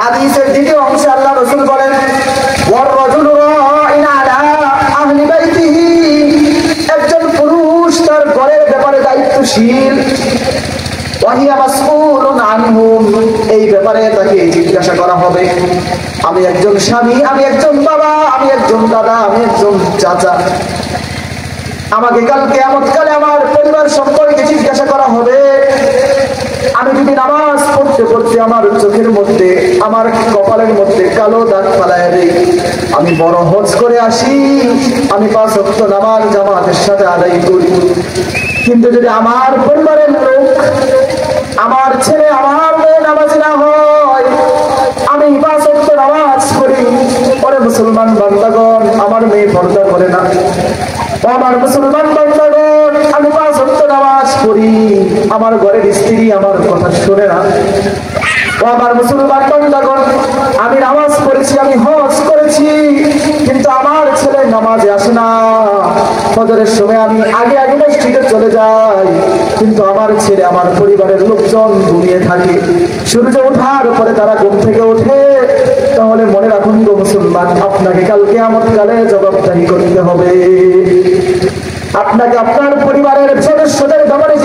হাদিসের দ্বিতীয় অংশে আল্লাহ রাসূল বলেন, ওয়ার রাজুলু রাইনা আলা আহলি বাইতিহি, একজন পুরুষ তার ঘরের ব্যাপারে দায়িত্বশীল, ওয়াহিয়া মাসউলুন আনহুম, এই ব্যাপারে তাকে জিজ্ঞাসা করা হবে। আমি একজন স্বামী, আমি একজন বাবা, আমি একজন দাদা, আমি একজন চাচা, আমাকে কাল কিয়ামত কালে আমার পরিবার সম্পর্কে জিজ্ঞাসা করা হবে। আমি যদি নামাজ পড়তে পড়তে আমার চোখের মধ্যে, আমার কপালের মধ্যে কালো দাগ ফালায় দেই, আমি বড় হজ করে আসি, আমি 5 ওয়াক্ত নামাজ জামাতের সাথে আদায় করি, কিন্তু যদি আমার পরিবারের লোক, আমার ছেলে, আমার মেয়ে নামাজি না হয়, আমি 5 ওয়াক্ত নামাজ পড়ি, পরে মুসলমান বান্দাগণ আমার মেয়ে পর্দা করে না, আমার মুসলমান বান্দাগণ আমি 5 ওয়াক্ত নামাজ পড়ি, আমার ঘরের স্ত্রী আমার কথা শুনে না, ও আমার মুসলমান বান্দাগণ আমি নামাজ পড়েছি, আমি হজ করেছি, কিন্তু আমার ছেলে নামাজে আসে না, ফজরের সময় আমি আগে আগে মসজিদে চলে যাই, কিন্তু আমার ছেলে, আমার পরিবারের লোকজন ঘুমিয়ে থাকে, সূর্য ওঠার পরে তারা ঘুম থেকে ওঠে, তাহলে মনে রাখুন গো মুসলমান, আপনাকে কাল কিয়ামত কালে জবাবদাহি করতে হবে। আপনাকে আপনার পরিবারের সদস্যদের ব্যাপারে